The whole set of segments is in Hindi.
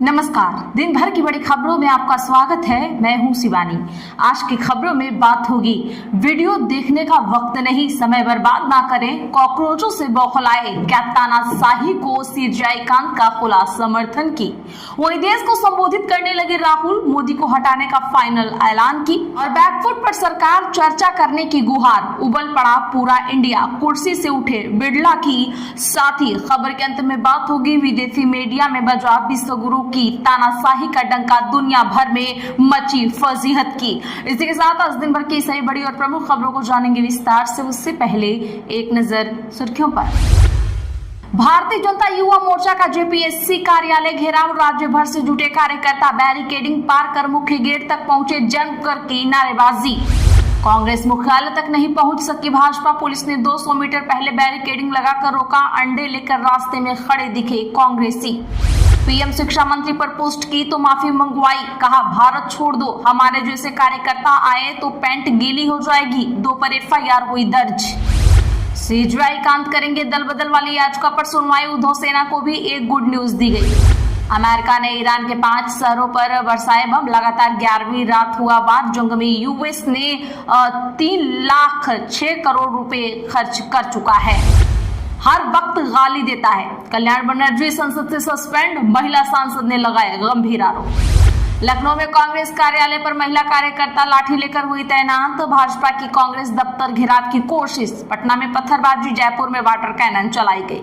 नमस्कार। दिन भर की बड़ी खबरों में आपका स्वागत है। मैं हूं शिवानी। आज की खबरों में बात होगी, वीडियो देखने का वक्त नहीं, समय बर्बाद ना करें, कॉकरोचों से बौखलाए, क्या तानाशाही को सीजेआई कांत का खुला समर्थन की, वही देश को संबोधित करने लगे राहुल, मोदी को हटाने का फाइनल ऐलान की, और बैकफुट पर सरकार चर्चा करने की गुहार, उबल पड़ा पूरा इंडिया, कुर्सी से उठे बिड़ला की। साथ ही खबर के अंत में बात होगी, विदेशी मीडिया में बजा विश्वगुरु की तानाशाही का डंका, दुनिया भर में मची फजीहत की। इसी के साथ आज दिन भर की सही बड़ी और प्रमुख खबरों को जानेंगे विस्तार से। उससे पहले एक नजर सुर्खियों पर। भारतीय जनता युवा मोर्चा का जेपीएससी कार्यालय घेराव, राज्य भर से जुटे कार्यकर्ता बैरिकेडिंग पार कर मुख्य गेट तक पहुंचे, जमकर की नारेबाजी। कांग्रेस मुख्यालय तक नहीं पहुंच सकी भाजपा, पुलिस ने 200 मीटर पहले बैरिकेडिंग लगाकर रोका, अंडे लेकर रास्ते में खड़े दिखे कांग्रेसी। पीएम शिक्षा मंत्री पर पोस्ट की तो माफी मंगवाई, कहा भारत छोड़ दो, हमारे जैसे कार्यकर्ता आए तो पैंट गीली हो जाएगी। 2 पर एफआईआर हुई दर्ज। सीजेआई कांत करेंगे दल बदल वाली याचिका पर सुनवाई, उद्धव सेना को भी एक गुड न्यूज दी गई। अमेरिका ने ईरान के 5 शहरों पर बरसाए बम, लगातार 11वीं रात हुआ बात जंग में। यूएस ने 3,06 करोड़ रुपए खर्च कर चुका है, हर वक्त गाली देता है। कल्याण बनर्जी संसद से सस्पेंड, महिला सांसद ने लगाए गंभीर आरोप। लखनऊ में कांग्रेस कार्यालय पर महिला कार्यकर्ता लाठी लेकर हुई तैनात, भाजपा की कांग्रेस दफ्तर घेराव की कोशिश। पटना में पत्थरबाजी, जयपुर में वाटर कैनन चलाई गई।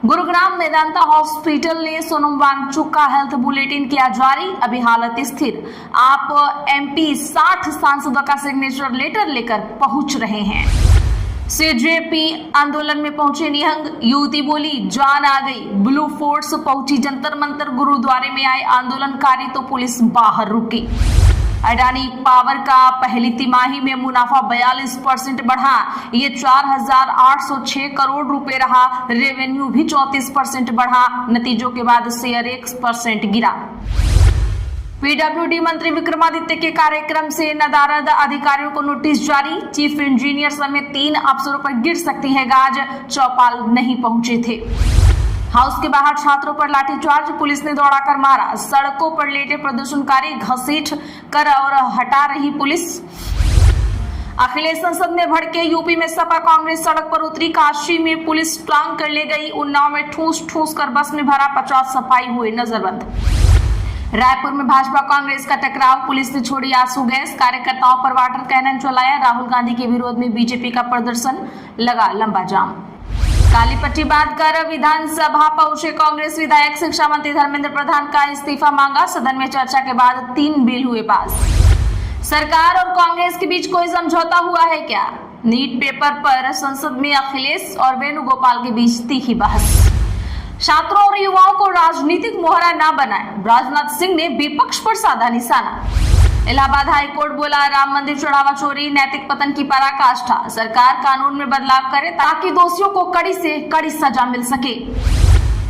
गुरुग्राम मेदांता हॉस्पिटल ने सोनम वांगचुक का हेल्थ बुलेटिन किया जारी, अभी हालत स्थिर। आप एमपी 60 सांसदों का सिग्नेचर लेटर लेकर पहुंच रहे हैं। सीजेपी आंदोलन में पहुंचे निहंग, युवती बोली जान आ गई। ब्लू फोर्स पहुंची जंतर मंतर, गुरुद्वारे में आए आंदोलनकारी तो पुलिस बाहर रुकी। अडानी पावर का पहली तिमाही में मुनाफा 42% बढ़ा, ये 4,806 करोड़ रुपए रहा। रेवेन्यू भी 34% बढ़ा, नतीजों के बाद शेयर 1% गिरा। पीडब्ल्यूडी मंत्री विक्रमादित्य के कार्यक्रम से नदारद, अधिकारियों को नोटिस जारी। चीफ इंजीनियर समेत 3 अफसरों पर गिर सकती है गाज, चौपाल नहीं पहुंचे थे। हाउस के बाहर छात्रों पर लाठीचार्ज, पुलिस ने दौड़ाकर मारा। सड़कों पर लेटे प्रदर्शनकारी घसीट कर और हटा रही पुलिस। अखिलेश संसद में भड़के, यूपी में सपा कांग्रेस सड़क पर उतरी, काशी में पुलिस टांग कर ले गई। उन्नाव में ठूस ठूस कर बस में भरा 50 सफाई हुए नजरबंद। रायपुर में भाजपा कांग्रेस का टकराव, पुलिस ने छोड़ी आंसू गैस, कार्यकर्ताओं पर वाटर कैनन चलाया। राहुल गांधी के विरोध में बीजेपी का प्रदर्शन, लगा लंबा जाम। काली पट्टी बांधकर विधानसभा पहुंचे कांग्रेस विधायक, शिक्षा मंत्री धर्मेंद्र प्रधान का इस्तीफा मांगा। सदन में चर्चा के बाद 3 बिल हुए पास। सरकार और कांग्रेस के बीच कोई समझौता हुआ है क्या? नीट पेपर पर संसद में अखिलेश और वेणुगोपाल के बीच तीखी बहस। छात्रों और युवाओं को राजनीतिक मोहरा ना बनाए, राजनाथ सिंह ने विपक्ष पर साधा निशाना। इलाहाबाद हाई कोर्ट बोला, राम मंदिर चढ़ावा चोरी नैतिक पतन की पराकाष्ठा, सरकार कानून में बदलाव करे ताकि दोषियों को कड़ी से कड़ी सजा मिल सके।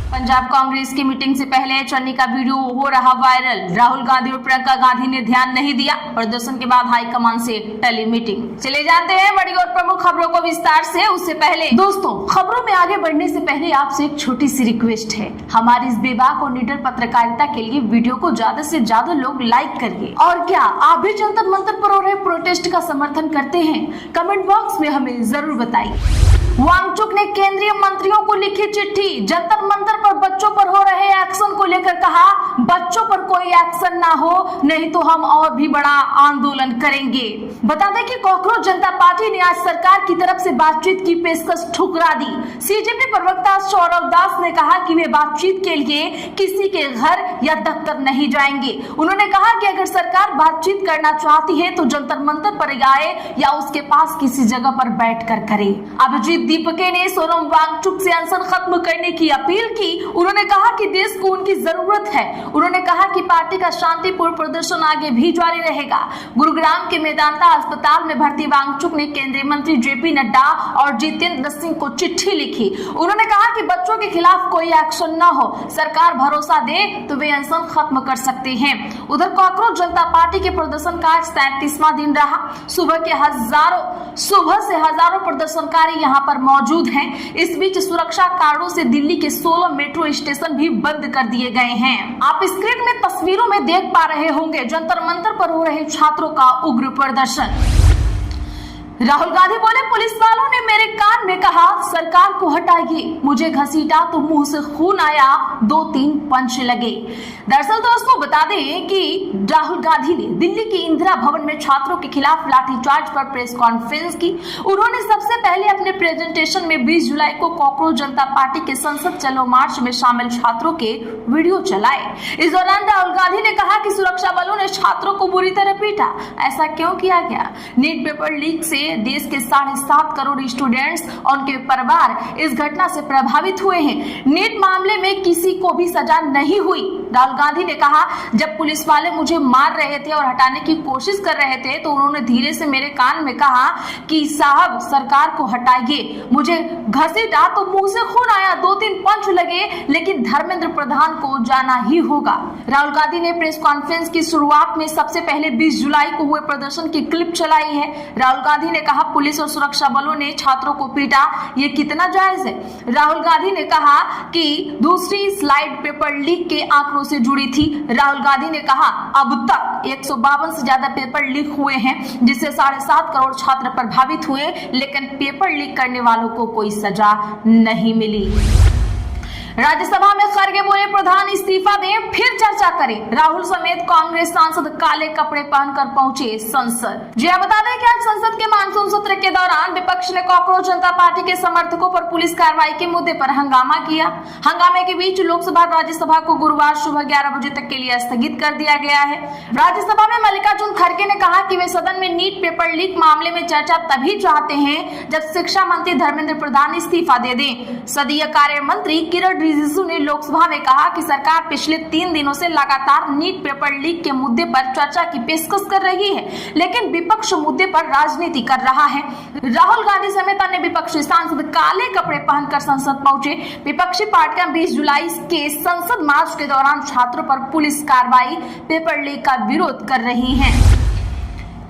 पंजाब कांग्रेस की मीटिंग से पहले चन्नी का वीडियो हो रहा वायरल, राहुल गांधी और प्रियंका गांधी ने ध्यान नहीं दिया, प्रदर्शन के बाद हाईकमान से टली मीटिंग। चले जाते हैं बड़ी और प्रमुख खबरों को विस्तार से। उससे पहले दोस्तों, खबरों में आगे बढ़ने से पहले आपसे एक छोटी सी रिक्वेस्ट है, हमारी इस बेबाक और निडर पत्रकारिता के लिए वीडियो को ज्यादा से ज्यादा लोग लाइक करिए। और क्या आप भी जंतर मंतर पर हो रहे प्रोटेस्ट का समर्थन करते हैं? कमेंट बॉक्स में हमें जरूर बताइए। वांगचुक ने केंद्रीय मंत्रियों को लिखी चिट्ठी, जंतर मंतर पर बच्चों पर हो रहे एक्शन को लेकर कहा, बच्चों पर कोई एक्शन ना हो, नहीं तो हम और भी बड़ा आंदोलन करेंगे। बता दें कि कॉकरोच जनता पार्टी ने आज सरकार की तरफ से बातचीत की पेशकश ठुकरा दी। सीजेपी प्रवक्ता सौरव दास ने कहा कि वे बातचीत के लिए किसी के घर या दफ्तर नहीं जाएंगे। उन्होंने कहा कि अगर सरकार बातचीत करना चाहती है तो जंतर मंतर पर आए या उसके पास किसी जगह पर बैठकर करे। अभिजीत दीपके ने सोनम वांगचुक से अनशन खत्म करने की अपील की। उन्होंने कहा कि देश को उनकी जरूरत है, उन्होंने कहा कि पार्टी का शांतिपूर्ण प्रदर्शन आगे भी जारी रहेगा। गुरुग्राम के मेदांता अस्पताल में भर्ती वांगचुक ने केंद्रीय मंत्री जेपी नड्डा और जितेंद्र सिंह को चिट्ठी लिखी। उन्होंने कहा कि बच्चों के खिलाफ कोई एक्शन न हो, सरकार भरोसा दे तो वे अनशन खत्म कर सकते हैं। उधर कॉकरोच जनता पार्टी के प्रदर्शन का 37वां दिन रहा। सुबह से हजारों प्रदर्शनकारी यहां पर मौजूद हैं। इस बीच सुरक्षा कारणों से दिल्ली के 16 मेट्रो स्टेशन भी बंद कर दिए गए हैं। आप स्क्रीन में तस्वीरों में देख पा रहे होंगे जंतर मंतर पर हो रहे छात्रों का उग्र प्रदर्शन। राहुल गांधी बोले, पुलिस वालों ने मेरे कान में कहा सरकार को हटाइए, मुझे घसीटा तो मुंह से खून आया, 2-3 पंच लगे। दरअसल दोस्तों बता दें कि राहुल गांधी ने दिल्ली के इंदिरा भवन में छात्रों के खिलाफ लाठीचार्ज पर प्रेस कॉन्फ्रेंस की। उन्होंने सबसे पहले अपने प्रेजेंटेशन में 20 जुलाई को कॉकरोच जनता पार्टी के संसद चलो मार्च में शामिल छात्रों के वीडियो चलाए। इस दौरान राहुल गांधी ने कहा कि सुरक्षा बलों ने छात्रों को बुरी तरह पीटा। ऐसा क्यों किया गया? नीट पेपर लीक से देश के 7.5 करोड़ स्टूडेंट्स और उनके परिवार इस घटना से प्रभावित हुए हैं। नीट मामले में किसी को भी सजा नहीं हुई। राहुल गांधी ने कहा, जब पुलिस वाले मुझे मार रहे थे और हटाने की कोशिश कर रहे थे तो उन्होंने धीरे से मेरे कान में कहा कि साहब सरकार को हटाइए, मुझे घसीटा तो मुंह से खून आया, 2-3 पंच लगे, लेकिन धर्मेंद्र प्रधान को जाना ही होगा। राहुल गांधी ने प्रेस कॉन्फ्रेंस की शुरुआत में सबसे पहले 20 जुलाई को हुए प्रदर्शन की क्लिप चलाई है। राहुल गांधी ने कहा, पुलिस और सुरक्षा बलों ने छात्रों को पीटा, ये कितना जायज है? राहुल गांधी ने कहा कि दूसरी स्लाइड पेपर लीक के आंकड़ों से जुड़ी थी। राहुल गांधी ने कहा, अब तक 152 से ज्यादा पेपर लीक हुए हैं, जिससे 7.5 करोड़ छात्र प्रभावित हुए, लेकिन पेपर लीक करने वालों को कोई सजा नहीं मिली। राज्यसभा में खड़गे बोले, प्रधान इस्तीफा दें फिर चर्चा करें। राहुल समेत कांग्रेस सांसद काले कपड़े पहनकर पहुंचे संसद। जी आप बता दें कि आज संसद के मानसून सत्र के दौरान विपक्ष ने कॉकरोच जनता पार्टी के समर्थकों पर पुलिस कार्रवाई के मुद्दे पर हंगामा किया। हंगामे के बीच लोकसभा और राज्यसभा को गुरुवार सुबह 11 बजे तक के लिए स्थगित कर दिया गया है। राज्यसभा में मल्लिकार्जुन खड़गे ने कहा कि वे सदन में नीट पेपर लीक मामले में चर्चा तभी चाहते हैं जब शिक्षा मंत्री धर्मेंद्र प्रधान इस्तीफा दे दें। संसदीय कार्य मंत्री किरण रिजिजू ने लोकसभा में कहा कि सरकार पिछले 3 दिनों से लगातार नीट पेपर लीक के मुद्दे पर चर्चा की पेशकश कर रही है, लेकिन विपक्ष मुद्दे पर राजनीति कर रहा है। राहुल गांधी समेत अन्य विपक्षी सांसद काले कपड़े पहनकर संसद पहुंचे। विपक्षी पार्टियां 20 जुलाई के संसद मार्च के दौरान छात्रों पर पुलिस कार्रवाई, पेपर लीक का विरोध कर रही हैं।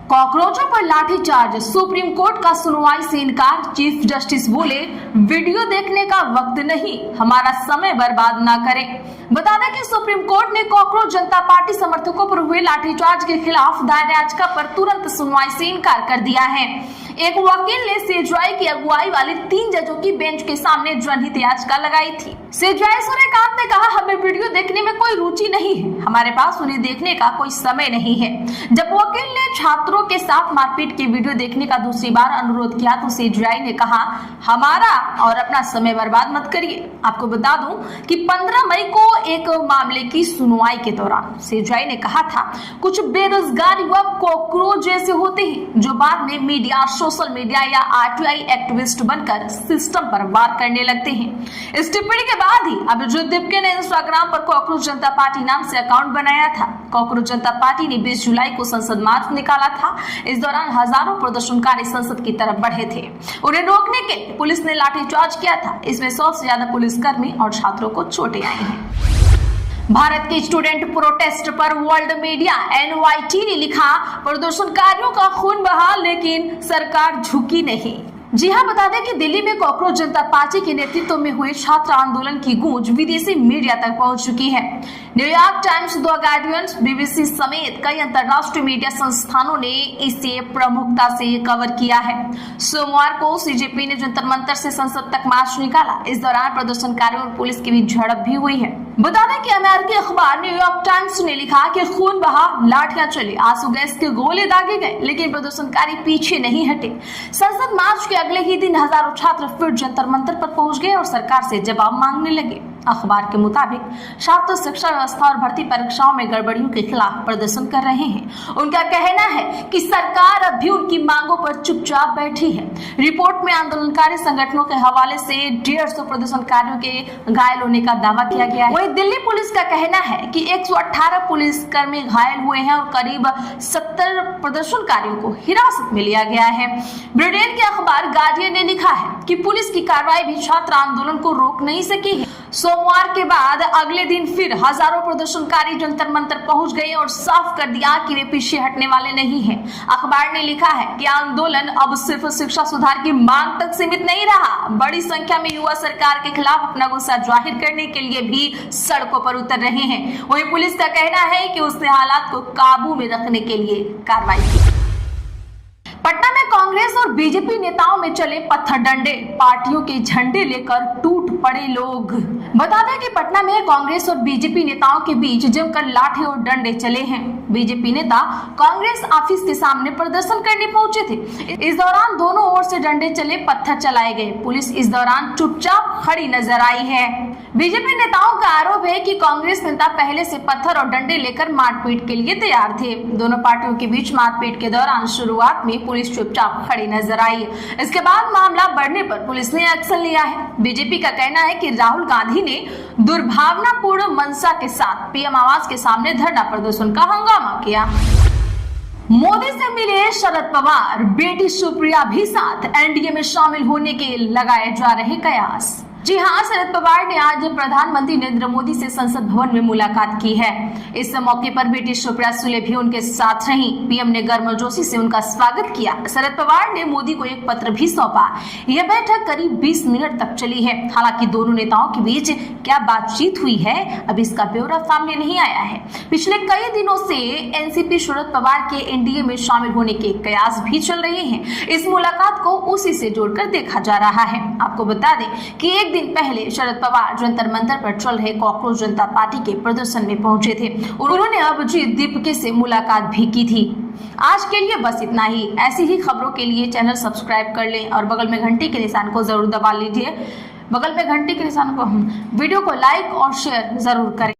कॉकरोचों पर लाठीचार्ज, सुप्रीम कोर्ट का सुनवाई से इनकार। चीफ जस्टिस बोले, वीडियो देखने का वक्त नहीं, हमारा समय बर्बाद ना करें। बता दें कि सुप्रीम कोर्ट ने कॉकरोच जनता पार्टी समर्थकों पर हुए लाठीचार्ज के खिलाफ दायर याचिका पर तुरंत सुनवाई से इनकार कर दिया है। एक वकील ने सीजेआई की अगुवाई वाले 3 जजों की बेंच के सामने जनहित याचिका लगाई थी। सीजेआई सूर्यकांत ने कहा, हमें वीडियो देखने में कोई रुचि नहीं है, हमारे पास उन्हें देखने का कोई समय नहीं है। जब वकील ने छात्रों के साथ मारपीट के वीडियो देखने का दूसरी बार अनुरोध किया तो सीजेआई ने कहा, हमारा और अपना समय बर्बाद मत करिए। आपको बता दूं कि 15 मई को एक मामले की सुनवाई के दौरान सीजेआई ने कहा था, कुछ बेरोजगार युवक कॉकरोच जैसे होते हैं जो बाद में मीडिया, सोशल मीडिया या आरटीआई एक्टिविस्ट बनकर सिस्टम पर वार करने लगते हैं। इस टिप्पणी के बाद ही अभिजीत दीपके ने इंस्टाग्राम पर कॉकरोच जनता पार्टी नाम से अकाउंट बनाया था। कॉकरोच जनता पार्टी ने 20 जुलाई को संसद मार्च निकाला था। इस दौरान हजारों प्रदर्शनकारी संसद की तरफ बढ़े थे। उन्हें रोकने के लिए पुलिस ने लाठीचार्ज किया था। इसमें 100 से ज्यादा पुलिसकर्मी और छात्रों को चोटें आई हैं। भारत के स्टूडेंट प्रोटेस्ट पर वर्ल्ड मीडिया NYT ने लिखा, प्रदर्शनकारियों का खून बहा लेकिन सरकार झुकी नहीं। जी हाँ, बता दें कि दिल्ली में कॉकरोच जनता पार्टी के नेतृत्व में हुए छात्र आंदोलन की गूंज विदेशी मीडिया तक पहुंच चुकी है। New York times, the guardian, BBC समेत कई अंतर्राष्ट्रीय मीडिया संस्थानों ने इसे प्रमुखता से कवर किया है। सोमवार को CJP ने जंतर मंतर से संसद तक मार्च निकाला। इस दौरान प्रदर्शनकारियों और पुलिस के बीच झड़प भी हुई है। बता दें कि अमेरिकी अखबार न्यूयॉर्क टाइम्स ने लिखा कि खून बहा, लाठियां चली, आंसू गैस के गोले दागे गए, लेकिन प्रदर्शनकारी पीछे नहीं हटे। संसद मार्च के अगले ही दिन हजारों छात्र फिर जंतर मंतर पर पहुंच गए और सरकार से जवाब मांगने लगे। अखबार के मुताबिक छात्र शिक्षा व्यवस्था और भर्ती परीक्षाओं में गड़बड़ियों के खिलाफ प्रदर्शन कर रहे हैं। उनका कहना है कि सरकार अब भी उनकी मांगों पर चुपचाप बैठी है। रिपोर्ट में आंदोलनकारी संगठनों के हवाले से 150 प्रदर्शनकारियों के घायल होने का दावा किया गया है। वहीं दिल्ली पुलिस का कहना है कि 118 पुलिसकर्मी घायल हुए हैं और करीब 70 प्रदर्शनकारियों को हिरासत में लिया गया है। ब्रिटेन के अखबार गार्डियन ने लिखा है कि पुलिस की कार्रवाई भी छात्र आंदोलन को रोक नहीं सकी है। सोमवार के बाद अगले दिन फिर हजारों प्रदर्शनकारी जंतर मंतर पहुंच गए और साफ कर दिया कि वे पीछे हटने वाले नहीं हैं। अखबार ने लिखा है कि आंदोलन अब सिर्फ शिक्षा सुधार की मांग तक सीमित नहीं रहा। बड़ी संख्या में युवा सरकार के खिलाफ अपना गुस्सा जाहिर करने के लिए भी सड़कों पर उतर रहे हैं। वहीं पुलिस का कहना है कि उसने हालात को काबू में रखने के लिए कार्रवाई की। पटना में कांग्रेस और बीजेपी नेताओं में चले पत्थर डंडे, पार्टियों के झंडे लेकर टूट पड़े लोग। बता दें कि पटना में कांग्रेस और बीजेपी नेताओं के बीच जमकर लाठी और डंडे चले हैं। बीजेपी नेता कांग्रेस ऑफिस के सामने प्रदर्शन करने पहुंचे थे। इस दौरान दोनों ओर से डंडे चले, पत्थर चलाए गए। पुलिस इस दौरान चुपचाप खड़ी नजर आई है। बीजेपी नेताओं का आरोप है कि कांग्रेस नेता पहले से पत्थर और डंडे लेकर मारपीट के लिए तैयार थे। दोनों पार्टियों के बीच मारपीट के दौरान शुरुआत में पुलिस चुपचाप खड़ी नजर आई। इसके बाद मामला बढ़ने पर पुलिस ने एक्शन लिया है। बीजेपी का कहना है कि राहुल गांधी ने दुर्भावनापूर्ण मंशा के साथ पीएम आवास के सामने धरना प्रदर्शन का हंगामा किया। मोदी से मिले शरद पवार, बेटी सुप्रिया भी साथ, एनडीए में शामिल होने के लगाए जा रहे कयास। जी हाँ, शरद पवार ने आज प्रधानमंत्री नरेंद्र मोदी से संसद भवन में मुलाकात की है। इस मौके पर बेटी सुप्रिया सुले भी उनके साथ रहीं। पीएम ने गर्मजोशी से उनका स्वागत किया। शरद पवार ने मोदी को एक पत्र भी सौंपा। यह बैठक करीब 20 मिनट तक चली है। हालांकि दोनों नेताओं के बीच क्या बातचीत हुई है, अब इसका ब्यौरा सामने नहीं आया है। पिछले कई दिनों से एनसीपी शरद पवार के एनडीए में शामिल होने के कयास भी चल रहे हैं। इस मुलाकात को उसी से जोड़कर देखा जा रहा है। आपको बता दें कि एक दिन पहले शरद पवार जंतर मंतर पर चल रहे कॉकरोच जनता पार्टी के प्रदर्शन में पहुंचे थे। उन्होंने अभिजीत दीपके से मुलाकात भी की थी। आज के लिए बस इतना ही। ऐसी ही खबरों के लिए चैनल सब्सक्राइब कर लें और बगल में घंटी के निशान को जरूर दबा लीजिए। वीडियो को लाइक और शेयर जरूर करें।